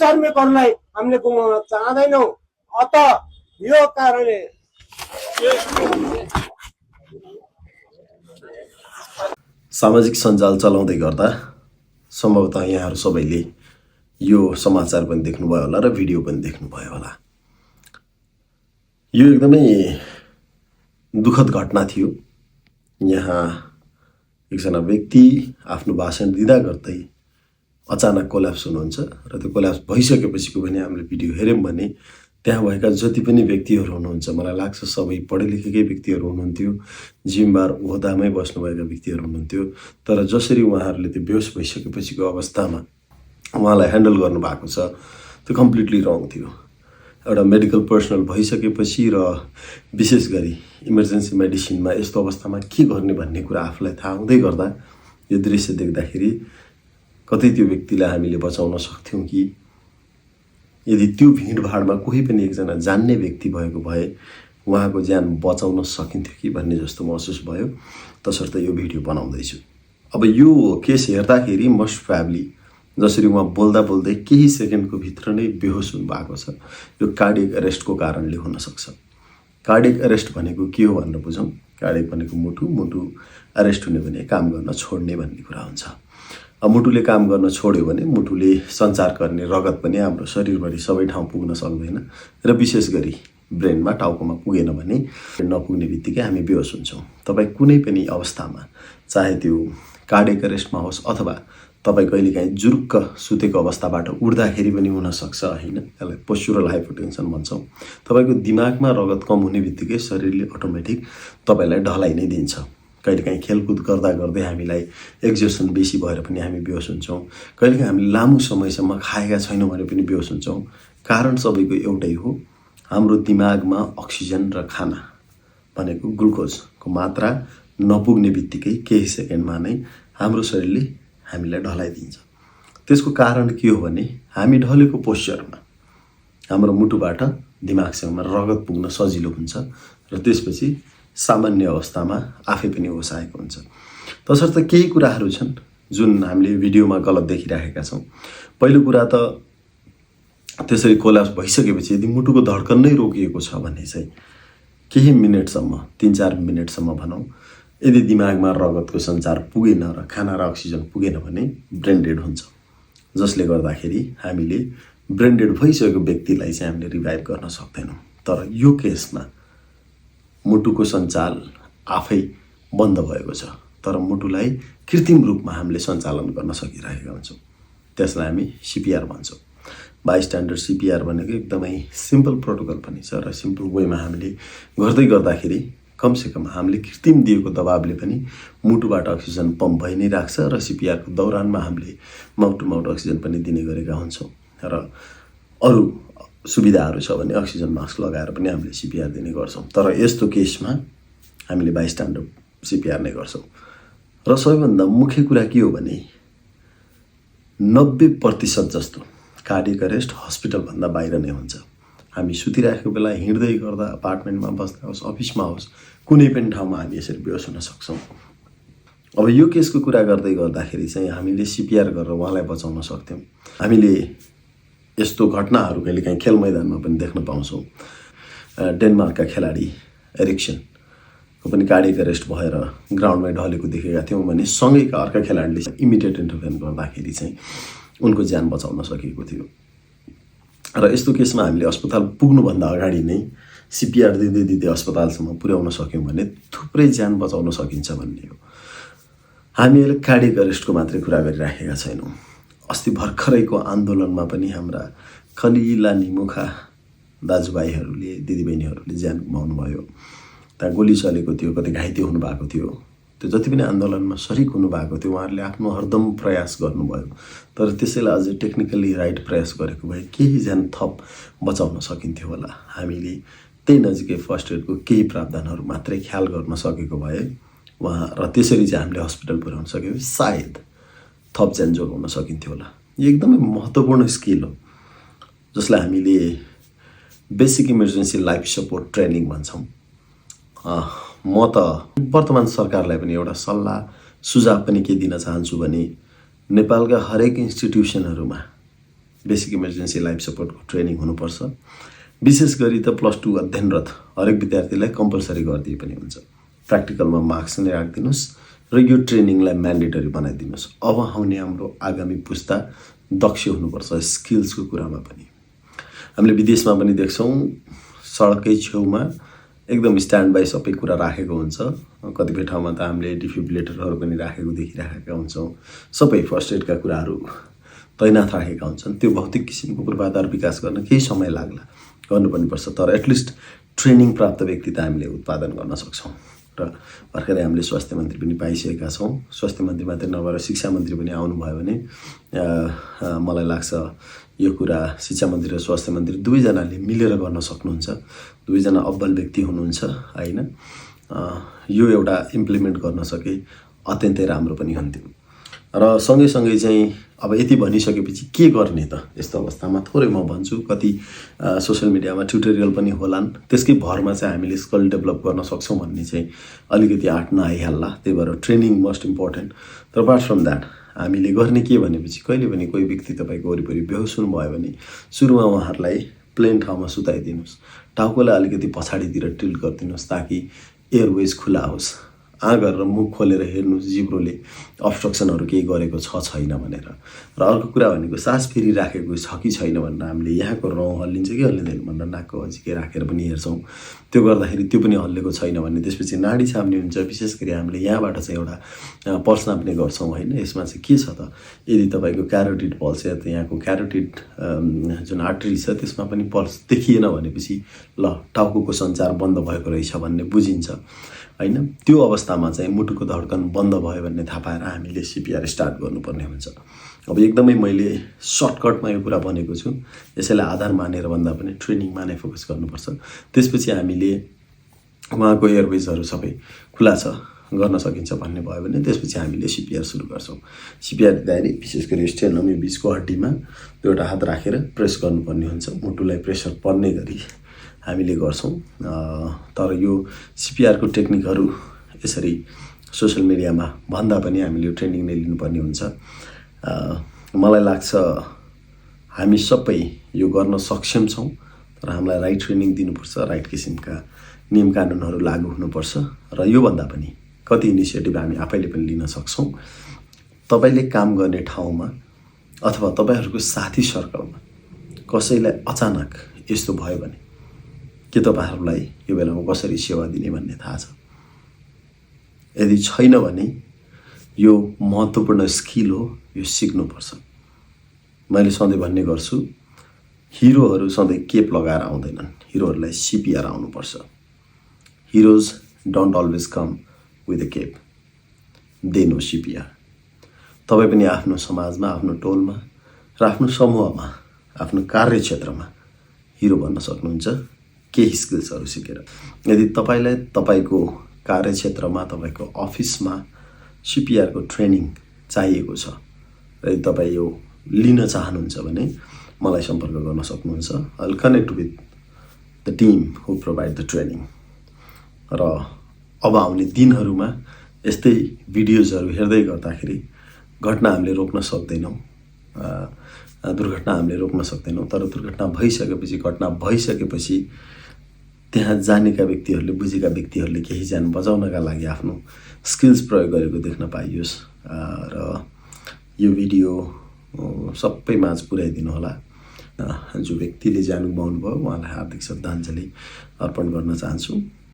श्रमिकहरूलाई हामीले गुमाउन चाहदैनौँ। अत यो कारणले सामाजिक सञ्जाल चलाउँदै गर्दा सम्भवतः यहाँहरू सबैले यो समाचार पनि देख्नुभयो होला र भिडियो पनि देख्नुभयो होला। यो एकदमै दुःखद घटना थियो। यहाँ एकजना व्यक्ति आफ्नो भाषण दिँदा गर्दै अचानक कोल्याप्स हुनुहुन्छ र त्यो कोल्याप्स भइसकेपछिको पनि हामीले भिडियो हेऱ्यौँ भने त्यहाँ भएका जति पनि व्यक्तिहरू हुनुहुन्छ, मलाई लाग्छ सबै पढे लेखेकै व्यक्तिहरू हुनुहुन्थ्यो, जिम्मेवार ओहदामै बस्नुभएका व्यक्तिहरू हुनुहुन्थ्यो। तर जसरी उहाँहरूले त्यो बेहोस भइसकेपछिको अवस्थामा उहाँलाई ह्यान्डल गर्नुभएको छ त्यो कम्प्लिटली रङ थियो। एउटा मेडिकल पर्सनल भइसकेपछि र विशेष गरी इमर्जेन्सी मेडिसिनमा यस्तो अवस्थामा के गर्ने भन्ने कुरा आफूलाई थाहा हुँदै गर्दा यो दृश्य देख्दाखेरि कतै त्यो व्यक्तिलाई हामीले बचाउन सक्थ्यौँ कि, यदि त्यो भिडभाडमा कोही पनि एकजना जान्ने व्यक्ति भएको भए उहाँको ज्यान बचाउन सकिन्थ्यो कि भन्ने जस्तो महसुस भयो। तसर्थ यो भिडियो बनाउँदैछु। अब यो केस हेर्दाखेरि मोस्ट प्रोबेबली जसरी उहाँ बोल्दा बोल्दै केही सेकेन्डको भित्र नै बेहोस हुनुभएको छ, यो कार्डियक एरेस्टको कारणले हुनसक्छ। कार्डियक एरेस्ट भनेको के हो भनेर बुझौँ। कार्डियक भनेको मुटु एरेस्ट हुने भने काम गर्न छोड्ने भन्ने कुरा हुन्छ। अब मुटुले काम गर्न छोड्यो भने मुटुले सञ्चार गर्ने रगत पनि हाम्रो शरीरभरि सबै ठाउँ पुग्न सक्दैन र विशेष गरी ब्रेनमा टाउकोमा पुगेन भने नपुग्ने बित्तिकै हामी बेहोस हुन्छौँ। तपाईँ कुनै पनि अवस्थामा, चाहे त्यो कार्डियक एरेस्टमा होस् अथवा तपाईँ कहिलेकाहीँ जुरुक्क सुतेको अवस्थाबाट उठ्दाखेरि पनि हुनसक्छ, होइन, यसलाई पोस्चुरल हाइपोटेन्सन भन्छौँ। तपाईँको दिमागमा रगत कम हुने बित्तिकै शरीरले अटोमेटिक तपाईँलाई ढलाइ नै दिन्छ। कहिलेकाहीँ खेलकुद गर्दा गर्दै हामीलाई एक्जर्सन बेसी भएर पनि हामी बेहोस हुन्छौँ। कहिलेकाहीँ हामीले लामो समयसम्म खाएका छैनौँ भने पनि बेहोस हुन्छौँ। कारण सबैको एउटै हो, हाम्रो दिमागमा अक्सिजन र खाना भनेको ग्लुकोजको मात्रा नपुग्ने बित्तिकै केही सेकेन्डमा नै हाम्रो शरीरले हामीलाई ढलाइदिन्छ। त्यसको कारण के हो भने हामी ढलेको पोस्चरमा हाम्रो मुटुबाट दिमागसम्म रगत पुग्न सजिलो हुन्छ र त्यसपछि सामान्य अवस्थामा आफै पनि होस आएको हुन्छ। तसर्थ केही कुराहरू छन् जुन हामीले भिडियोमा गलत देखिराखेका छौँ। पहिलो कुरा त त्यसरी कोल्याप्स भइसकेपछि यदि मुटुको धड्कन नै रोकिएको छ भने चाहिँ केही मिनटसम्म, 3-4 मिनटसम्म भनौँ, यदि दिमागमा रगतको सञ्चार पुगेन र खाना र अक्सिजन पुगेन भने ब्रेन डेड हुन्छ, जसले गर्दाखेरि हामीले ब्रेन डेड भइसकेको व्यक्तिलाई चाहिँ हामीले रिभाइभ गर्न सक्दैनौँ। तर यो केसमा मुटुको सञ्चाल आफै बन्द भएको छ, तर मुटुलाई कृत्रिम रूपमा हामीले सञ्चालन गर्न सकिरहेका हुन्छौँ। त्यसलाई हामी सिपिआर भन्छौँ। बाइस्ट्यान्डर सिपिआर भनेको एकदमै सिम्पल प्रोटोकल पनि छ र सिम्पल वेमा हामीले गर्दै गर्दाखेरि कमसेकम हामीले कृत्रिम दिएको दबावले पनि मुटुबाट अक्सिजन पम्प भइ नै राख्छ र सिपिआरको दौरानमा हामीले माउथ टु माउथ अक्सिजन पनि दिने गरेका हुन्छौँ। र अरू सुविधाहरू छ भने अक्सिजन मास्क लगाएर पनि हामीले सिपिआर दिने गर्छौँ। तर यस्तो केसमा हामीले बाइस्ट्यान्डर सिपिआर नै गर्छौँ। र सबैभन्दा मुख्य कुरा के हो भने 90% जस्तो कार्डियक एरेस्ट हस्पिटलभन्दा बाहिर नै हुन्छ। हामी सुतिरहेको बेला, हिँड्दै गर्दा, अपार्टमेन्टमा बस्दा होस्, अफिसमा होस्, कुनै पनि ठाउँमा हामी यसरी बेहोस हुन सक्छौँ। अब यो केसको कुरा गर्दै गर्दाखेरि चाहिँ हामीले सिपिआर गरेर उहाँलाई बचाउन सक्थ्यौँ। हामीले यस्तो घटनाहरू कहिलेकाहीँ खेल मैदानमा पनि देख्न पाउँछौँ। डेनमार्कका खेलाडी एरिक्सनको पनि कार्डियक एरेस्ट भएर ग्राउन्डमै ढलेको देखेका थियौँ भने सँगैका अर्का खेलाडीले इमिडिएट इन्टरभेन गर्दाखेरि चाहिँ उनको ज्यान बचाउन सकिएको थियो। र यस्तो केसमा हामीले अस्पताल पुग्नुभन्दा अगाडि नै सिपिआर दिँदै दिँदै अस्पतालसम्म पुर्याउन सक्यौँ भने थुप्रै ज्यान बचाउन सकिन्छ भन्ने हो। हामी अहिले कार्डियक एरेस्टको मात्रै कुरा गरिराखेका छैनौँ। अस्ति भर्खरैको आन्दोलनमा पनि हाम्रा कलिला निमुखा दाजुभाइहरूले, दिदीबहिनीहरूले ज्यान गुमाउनु भयो। त्यहाँ गोली चलेको थियो, कतै घाइते हुनुभएको थियो। त्यो जति पनि आन्दोलनमा सरिक हुनुभएको थियो उहाँहरूले आफ्नो हरदम प्रयास गर्नुभयो। तर त्यसैलाई अझै टेक्निकली राइट प्रयास गरेको भए केही ज्यान थप बचाउन सकिन्थ्यो होला। हामीले त्यही नजिकै फर्स्ट एडको केही प्रावधानहरू मात्रै ख्याल गर्न सकेको भए उहाँ र त्यसरी चाहिँ हामीले हस्पिटल पुर्याउन सक्यौँ, सायद थप ज्यान जोगाउन सकिन्थ्यो होला। यो एकदमै महत्त्वपूर्ण स्किल हो जसलाई हामीले basic emergency life support training भन्छौँ। म त वर्तमान सरकारलाई पनि एउटा सल्लाह सुझाव पनि के दिन चाहन्छु भने नेपालका हरेक इन्स्टिट्युसनहरूमा बेसिक इमर्जेन्सी लाइफ सपोर्टको ट्रेनिङ हुनुपर्छ। विशेष गरी त +2 अध्ययनरत हरेक विद्यार्थीलाई कम्पलसरी गरिदिए पनि हुन्छ। प्र्याक्टिकलमा मार्क्स नै राखिदिनुहोस् र यो ट्रेनिङलाई म्यान्डेटरी बनाइदिनुहोस्। अब आउने हाम्रो आगामी पुस्ता दक्ष हुनुपर्छ स्किल्सको कुरामा पनि। हामीले विदेशमा पनि देख्छौँ सडकै छेउमा एकदम स्ट्यान्ड बाई सबै कुरा राखेको हुन्छ। कतिपय ठाउँमा त हामीले डिफिब्रिलेटरहरू पनि राखेको देखिराखेका हुन्छौँ। सबै फर्स्ट एडका कुराहरू तैनात राखेका हुन्छन्। त्यो भौतिक किसिमको पूर्वाधार विकास गर्न केही समय लाग्ला, गर्नु पनि पर्छ, तर एटलिस्ट ट्रेनिङ प्राप्त व्यक्ति त हामीले उत्पादन गर्न सक्छौँ। र भर्खरै हामीले स्वास्थ्य मन्त्री पनि पाइसकेका छौँ। स्वास्थ्य मन्त्री मात्रै नभएर शिक्षा मन्त्री पनि आउनुभयो भने मलाई लाग्छ यो कुरा शिक्षा मन्त्री र स्वास्थ्य मन्त्री दुवैजनाले मिलेर गर्न सक्नुहुन्छ। दुवैजना अब्बल व्यक्ति हुनुहुन्छ होइन। यो एउटा इम्प्लिमेन्ट गर्न सके अत्यन्तै राम्रो पनि हुन्थ्यो। र सँगैसँगै चाहिँ अब यति भनिसकेपछि के गर्ने त यस्तो अवस्थामा थोरै म भन्छु। कति सोसियल मिडियामा ट्युटोरियल पनि होलान्, त्यसकै भरमा चाहिँ हामीले स्किल डेभलप गर्न सक्छौँ भन्ने चाहिँ अलिकति आँट नआइहाल्ला। त्यही भएर ट्रेनिङ मस्ट इम्पोर्टेन्ट। तर अपार्ट फ्रम द्याट हामीले गर्ने के भनेपछि कहिले पनि कोही व्यक्ति तपाईँको वरिपरि बेहोस हुनुभयो भने सुरुमा उहाँहरूलाई प्लेन ठाउँमा सुताइदिनुहोस्, टाउकोलाई अलिकति पछाडितिर टिल्ट गरिदिनुहोस् ताकि एयरवेज खुला होस्। गरेर मुख खोलेर हेर्नुहोस् जिब्रोले अब्स्ट्रक्सनहरू केही गरेको छैन भनेर। र अर्को कुरा भनेको सास फेरिराखेको छ कि छैन भनेर हामीले यहाँको रौँ हल्लिन्छ कि हल्लिँदैन भनेर नाकको अजिकै राखेर पनि हेर्छौँ। त्यो गर्दाखेरि त्यो पनि हल्लेको छैन भने त्यसपछि नाडी छाप्ने हुन्छ। विशेष गरी हामीले यहाँबाट चाहिँ एउटा पल्स नाप्ने गर्छौँ होइन। यसमा चाहिँ के छ त, यदि तपाईँको क्यारोटिड पल्स या त यहाँको क्यारोटिड जुन आर्टरी छ त्यसमा पनि पल्स देखिएन भनेपछि ल टाउको सञ्चार बन्द भएको रहेछ भन्ने बुझिन्छ होइन। त्यो अवस्थामा चाहिँ मुटुको धड्कन बन्द भयो भन्ने थाहा पाएर हामीले सिपिआर स्टार्ट गर्नुपर्ने हुन्छ। अब एकदमै मैले सर्टकटमा यो कुरा भनेको छु, यसैलाई आधार मानेर भन्दा पनि ट्रेनिङमा नै फोकस गर्नुपर्छ। त्यसपछि हामीले उहाँको एयरवेजहरू सबै खुला छ, गर्न सकिन्छ भन्ने भयो भने त्यसपछि हामीले सिपिआर सुरु गर्छौँ। सिपिआर दिँदाखेरि विशेष गरी स्टेर्नम यो बिचको हड्डीमा एउटा हात राखेर प्रेस गर्नुपर्ने हुन्छ। मुटुलाई प्रेसर पर्ने गरी हामीले गर्छौँ। तर यो सिपिआरको टेक्निकहरू यसरी सोसियल मिडियामा भन्दा पनि हामीले यो ट्रेनिङ नै लिनुपर्ने हुन्छ। मलाई लाग्छ हामी सबै यो गर्न सक्षम छौँ, तर हामीलाई राइट ट्रेनिङ दिनुपर्छ, राइट किसिमका नियम कानुनहरू लागू हुनुपर्छ। र योभन्दा पनि कति इनिसिएटिभ हामी आफैले पनि लिन सक्छौँ। तपाईँले काम गर्ने ठाउँमा अथवा तपाईँहरूको साथी सर्कलमा कसैलाई अचानक यस्तो भयो भने के तपाईँहरूलाई यो बेलामा कसरी सेवा दिने भन्ने थाहा छ? यदि छैन भने यो महत्त्वपूर्ण स्किल हो, यो सिक्नुपर्छ। मैले सधैँ भन्ने गर्छु हिरोहरू सधैँ केप लगाएर आउँदैनन्, हिरोहरूलाई सिपिआर आउनुपर्छ। Heroes don't always come with a cape, they know CPR. तपाईँ पनि आफ्नो समाजमा, आफ्नो टोलमा र आफ्नो समूहमा, आफ्नो कार्यक्षेत्रमा हिरो बन्न सक्नुहुन्छ केही स्किल्सहरू सिकेर। यदि तपाईँलाई तपाईँको कार्यक्षेत्रमा, तपाईँको अफिसमा सिपिआरको ट्रेनिङ चाहिएको छ र यदि तपाईँ यो लिन चाहनुहुन्छ भने मलाई सम्पर्क गर्न सक्नुहुन्छ। I will connect with the team who provide the training. र अब आउने दिनहरूमा यस्तै भिडियोजहरू हेर्दै गर्दाखेरि घटना हामीले रोक्न सक्दैनौँ, दुर्घटना हामीले रोक्न सक्दैनौँ। तर दुर्घटना भइसकेपछि, घटना भइसकेपछि त्यहाँ जानेका व्यक्तिहरूले, बुझेका व्यक्तिहरूले केही ज्यान बचाउनका लागि आफ्नो स्किल्स प्रयोग गरेको देख्न पाइयोस्। र यो भिडियो सबै माझ पुर्याइदिनु होला। जो व्यक्तिले ज्यान गुमाउनु भयो उहाँलाई हार्दिक श्रद्धाञ्जली अर्पण गर्न चाहन्छु।